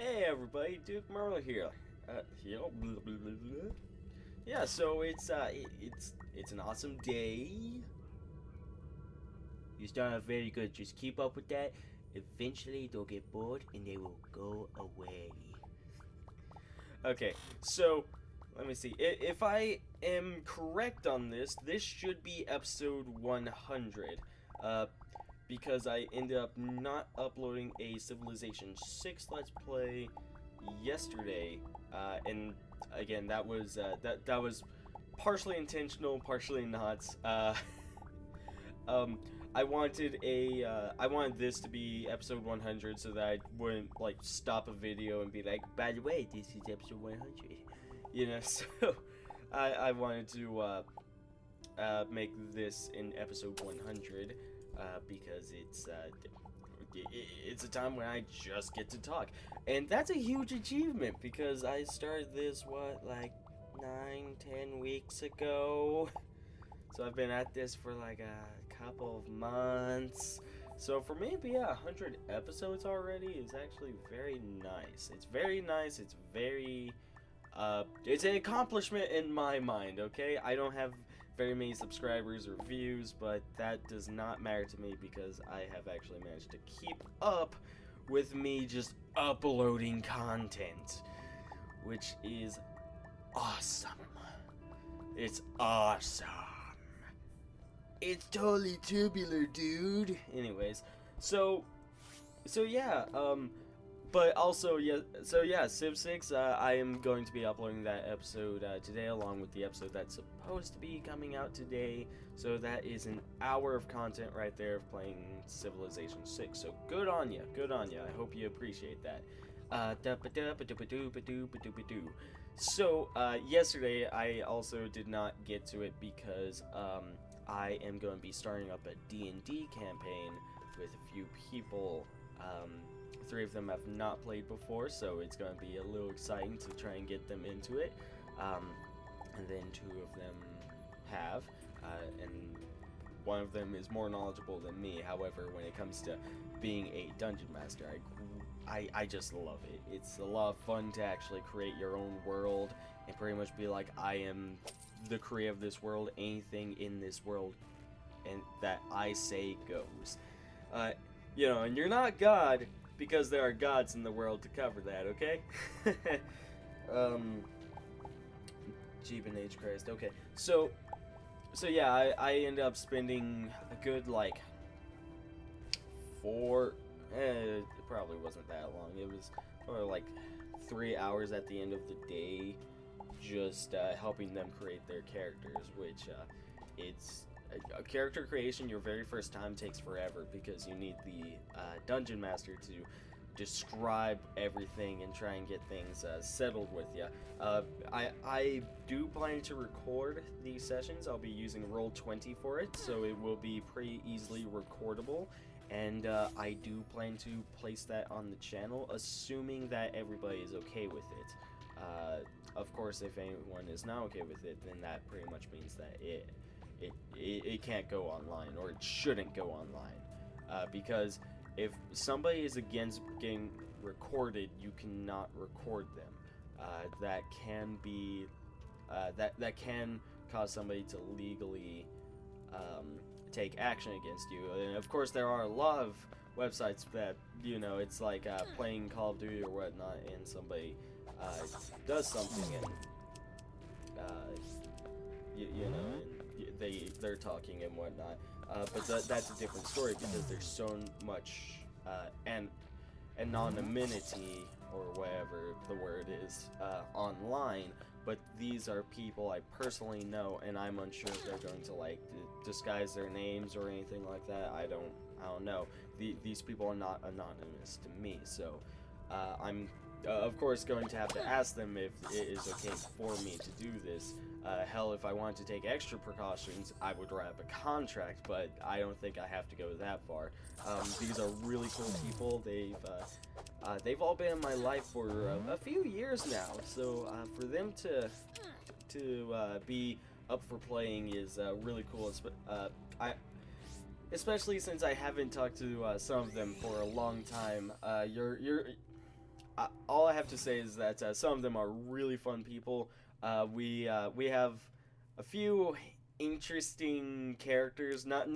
Hey everybody, DukeMuRL here. Yeah, so it's an awesome day. You start off very good. Just keep up with that. Eventually, they'll get bored and they will go away. Okay, so let me see. If I am correct on this, this should be episode 100. Because I ended up not uploading a Civilization 6 Let's Play yesterday, and again that was partially intentional, partially not. Um, I wanted this to be episode 100 so that I wouldn't like stop a video and be like, by the way, this is episode 100. You know, so I wanted to make this in episode 100. Because it's a time when I just get to talk, and that's a huge achievement because I started this like 9-10 weeks ago, so I've been at this for like a couple of months. So for me to be at 100 episodes already is actually very nice. It's very nice. It's very it's an accomplishment in my mind. Okay, I don't have very many subscribers or views, but that does not matter to me because I have actually managed to keep up with me just uploading content, which is awesome. It's awesome. It's totally tubular, dude. Anyways, so yeah, but also, Civ 6, I am going to be uploading that episode today, along with the episode that's supposed to be coming out today. So that is an hour of content right there of playing Civilization 6. So good on ya, good on ya. I hope you appreciate that. So, yesterday I also did not get to it because I am going to be starting up a DnD campaign with a few people. 3 of them have not played before, so it's going to be a little exciting to try and get them into it. And then 2 of them have, and one of them is more knowledgeable than me. However, when it comes to being a dungeon master, I just love it. It's a lot of fun to actually create your own world and pretty much be like, I am the creator of this world. Anything in this world and that I say goes. You know, and you're not God, because there are gods in the world to cover that, okay? Jeebin H Christ. Okay, so yeah, I ended up spending a good like 4. It probably wasn't that long. It was probably like 3 hours at the end of the day, just helping them create their characters, which it's. A character creation your very first time takes forever because you need the dungeon master to describe everything and try and get things settled with you. I do plan to record these sessions. I'll be using Roll20 for it, so it will be pretty easily recordable, and I do plan to place that on the channel, assuming that everybody is okay with it. Of course, if anyone is not okay with it, then that pretty much means that it can't go online, or it shouldn't go online, because if somebody is against getting recorded, you cannot record them. That can be that can cause somebody to legally take action against you. And of course, there are a lot of websites that, you know, it's like playing Call of Duty or whatnot, and somebody does something, and you know. And they're talking and whatnot, but that's a different story because there's so much anonymity, or whatever the word is, online. But these are people I personally know, and I'm unsure if they're going to like disguise their names or anything like that. I don't know. These people are not anonymous to me, so I'm of course going to have to ask them if it is okay for me to do this. Hell, if I wanted to take extra precautions, I would write up a contract, but I don't think I have to go that far. These are really cool people. They've all been in my life for a few years now, so for them to be up for playing is really cool. Especially since I haven't talked to some of them for a long time. all I have to say is that some of them are really fun people. We have a few interesting characters, not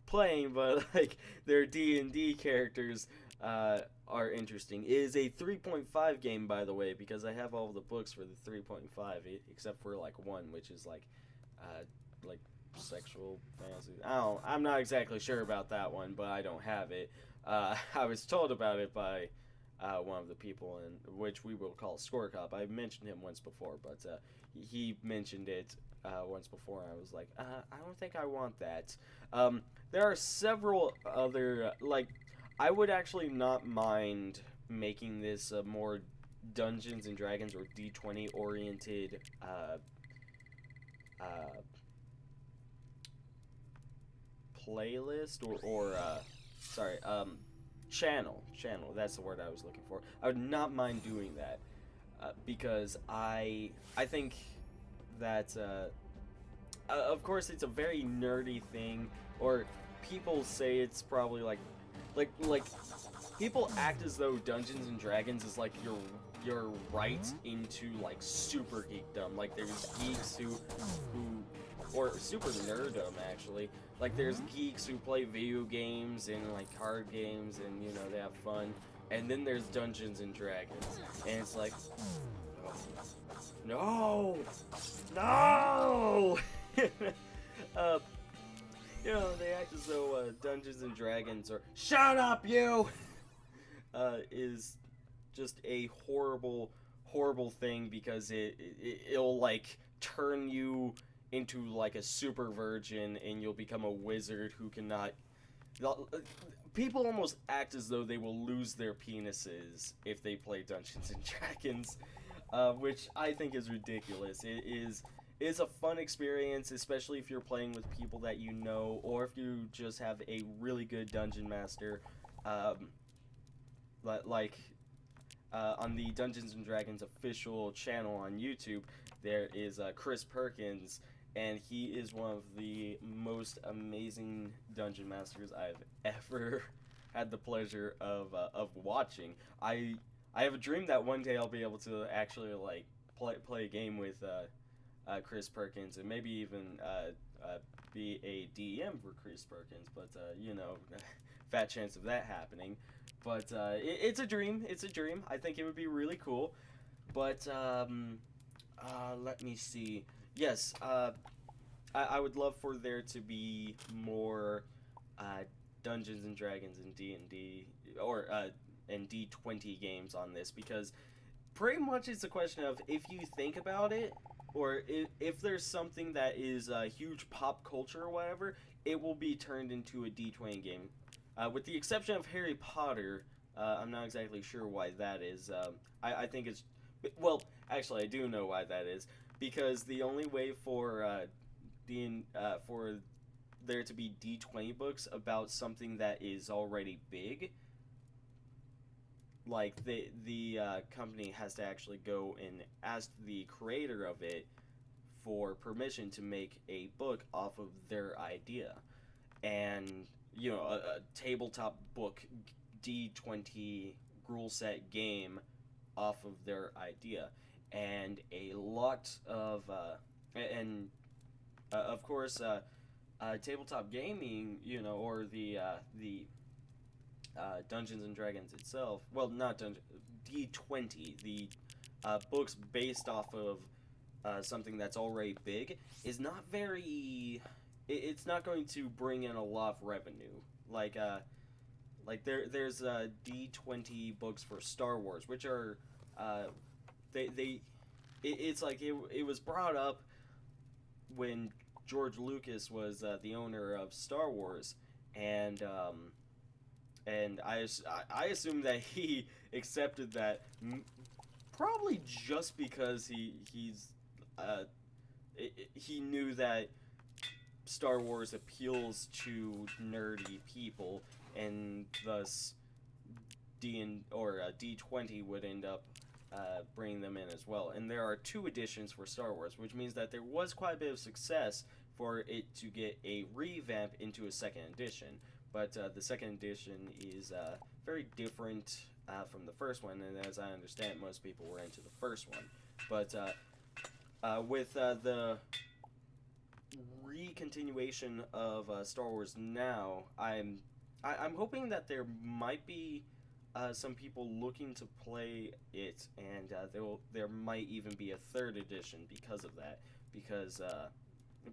playing, but like their D&D characters are interesting. It is a 3.5 game, by the way, because I have all the books for the 3.5, except for like one, which is like sexual fantasy. I'm not exactly sure about that one, but I don't have it. I was told about it by one of the people, in which we will call Score Cop. I mentioned him once before, but he mentioned it once before, and I was like, I don't think I want that. There are several other, like, I would actually not mind making this a more Dungeons and Dragons or D20 oriented playlist or sorry, channel. That's the word I was looking for. I would not mind doing that because I think that of course it's a very nerdy thing, or people say it's probably like people act as though Dungeons and Dragons is like your right into like super geekdom. Like there's geeks who or super nerddom actually. Like there's geeks who play video games and like card games and you know they have fun. And then there's Dungeons and Dragons, and it's like, no, no. You know they act as though Dungeons and Dragons or shut up you is just a horrible thing because it'll like turn you into like a super virgin and you'll become a wizard who cannot. People almost act as though they will lose their penises if they play Dungeons and Dragons, which I think is ridiculous. It is a fun experience, especially if you're playing with people that you know, or if you just have a really good dungeon master. On the Dungeons and Dragons official channel on YouTube, there is Chris Perkins, and he is one of the most amazing dungeon masters I've ever had the pleasure of watching. I have a dream that one day I'll be able to actually like play a game with Chris Perkins, and maybe even be a DM for Chris Perkins, but you know, fat chance of that happening. But it's a dream. It's a dream. I think it would be really cool. But let me see. Yes, I would love for there to be more Dungeons and Dragons and D&D or and D20 games on this, because pretty much it's a question of if you think about it, or if there's something that is a huge pop culture or whatever, it will be turned into a D20 game. With the exception of Harry Potter, I'm not exactly sure why that is. I think it's... Well, actually, I do know why that is. Because the only way for for there to be D20 books about something that is already big, like the company has to actually go and ask the creator of it for permission to make a book off of their idea. And you know, a tabletop book D20 rule set game off of their idea, and a lot of of course tabletop gaming, you know, or the Dungeons and Dragons itself. Well, not D20. The books based off of something that's already big is not very. It's not going to bring in a lot of revenue. Like there's D20 books for Star Wars, which are it's like it was brought up when George Lucas was the owner of Star Wars, and I assume that he accepted that probably just because he knew that Star Wars appeals to nerdy people, and thus D20 would end up bringing them in as well. And there are 2 editions for Star Wars, which means that there was quite a bit of success for it to get a revamp into a 2nd edition. But the 2nd edition is very different from the first one, and as I understand, most people were into the first one. But with the recontinuation of Star Wars now, I'm hoping that there might be some people looking to play it, and there might even be a third edition because of that. Because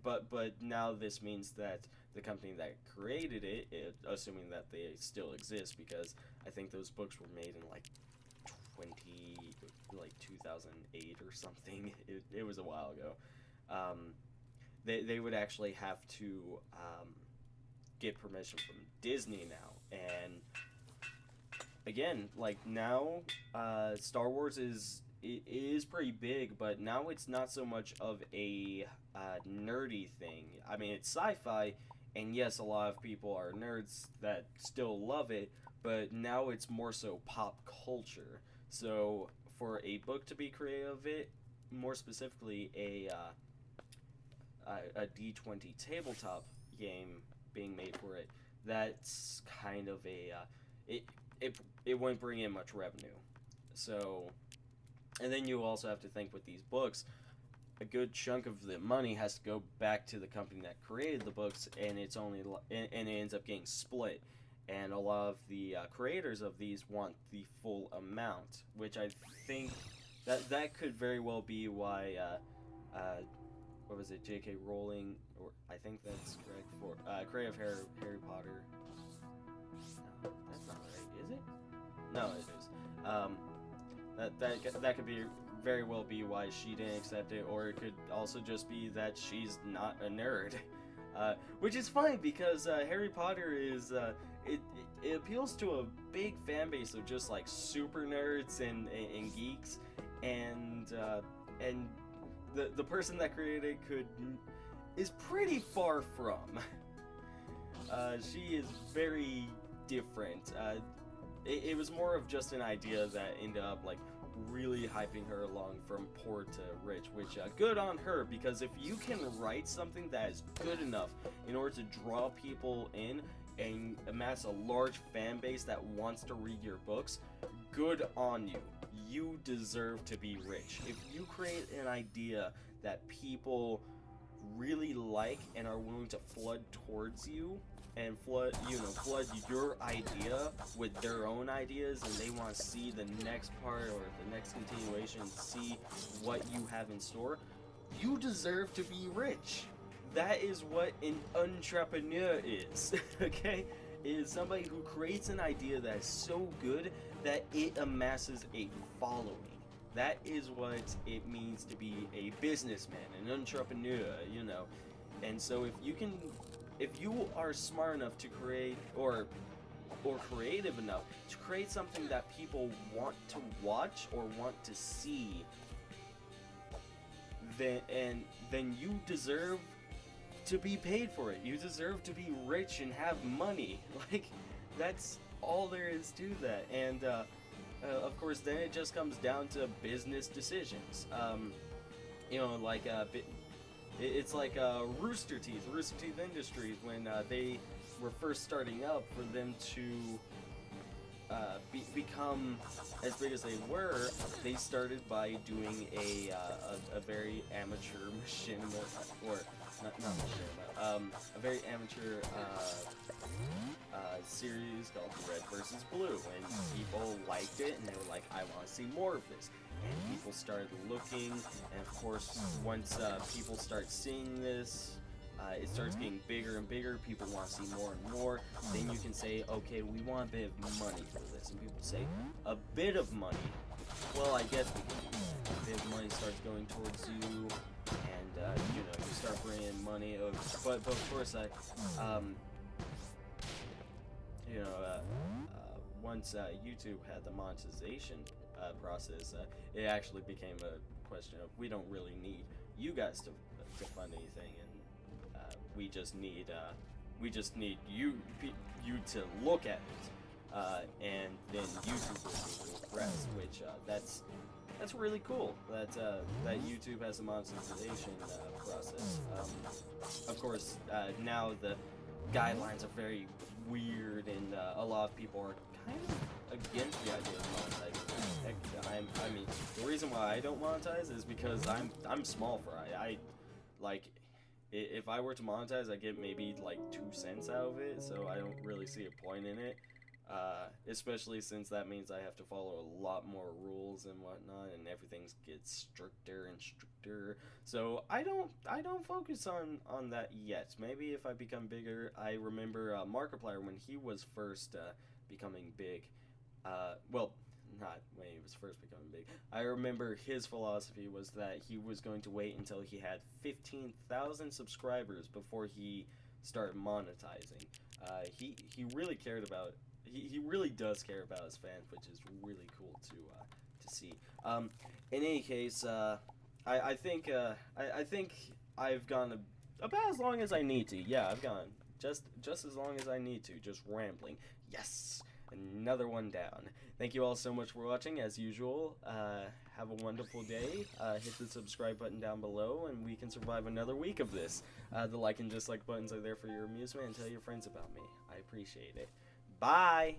but now this means that the company that created it, assuming that they still exist, because I think those books were made in like 2008 or something. It was a while ago. They would actually have to get permission from Disney now, and again, like now, Star Wars is pretty big, but now it's not so much of a nerdy thing. I mean, it's sci-fi, and yes, a lot of people are nerds that still love it, but now it's more so pop culture. So for a book to be created of it, more specifically a D20 tabletop game being made for it, that's kind of a it won't bring in much revenue. So, and then you also have to think with these books, a good chunk of the money has to go back to the company that created the books, and it's only and it ends up getting split. And a lot of the creators of these want the full amount, which I think that could very well be why what was it, J.K. Rowling, or I think that's correct for creative Harry Potter. No, that's not right, is it? No, it is. That could be very well be why she didn't accept it, or it could also just be that she's not a nerd, which is fine because Harry Potter is it appeals to a big fan base of just like super nerds and geeks, and the person that created it is pretty far from. She is very different. It was more of just an idea that ended up like really hyping her along from poor to rich, which good on her, because if you can write something that is good enough in order to draw people in and amass a large fan base that wants to read your books, good on you. You deserve to be rich. If you create an idea that people really like and are willing to flood towards you, and flood your idea with their own ideas, and they want to see the next part or the next continuation, see what you have in store, you deserve to be rich. That is what an entrepreneur is. Okay? It is somebody who creates an idea that is so good that it amasses a following. That is what it means to be a businessman, an entrepreneur, And so if you are smart enough to create, or creative enough to create something that people want to watch or want to see, then you deserve to be paid for it. You deserve to be rich and have money. Like, that's all there is to that. And of course, then it just comes down to business decisions. It's like Rooster Teeth Industries, when they were first starting up, for them to become as big as they were, they started by doing a very amateur machinima, or not machinima, a very amateur series called Red vs. Blue, and people liked it, and they were like, I want to see more of this. And people started looking, and of course, once people start seeing this, it starts getting bigger and bigger. People want to see more and more. Then you can say, okay, we want a bit of money for this. And people say, a bit of money? Well, I guess we can do that. A bit of money starts going towards you, and you start bringing in money. But of course, once YouTube had the monetization process, it actually became a question of, we don't really need you guys to fund anything, and we just need you to look at it, and then YouTube will do the rest. Which that's really cool that YouTube has a monetization process. Of course, now the guidelines are very weird, and a lot of people are kind of against the idea of monetizing. Heck, I mean, the reason why I don't monetize is because I'm small fry. I like, if I were to monetize, I get maybe like 2 cents out of it, so I don't really see a point in it. Especially since that means I have to follow a lot more rules and whatnot, and everything gets stricter and stricter. So I don't focus on that yet. Maybe if I become bigger. I remember Markiplier when he was first becoming big. Well, not when he was first becoming big. I remember his philosophy was that he was going to wait until he had 15,000 subscribers before he started monetizing. He really cared about. He really does care about his fans, which is really cool to see. In any case, I think I've gone about as long as I need to. Yeah, I've gone just as long as I need to, just rambling. Yes, another one down. Thank you all so much for watching. As usual, have a wonderful day. Hit the subscribe button down below, and we can survive another week of this. The like and dislike buttons are there for your amusement, and tell your friends about me. I appreciate it. Bye!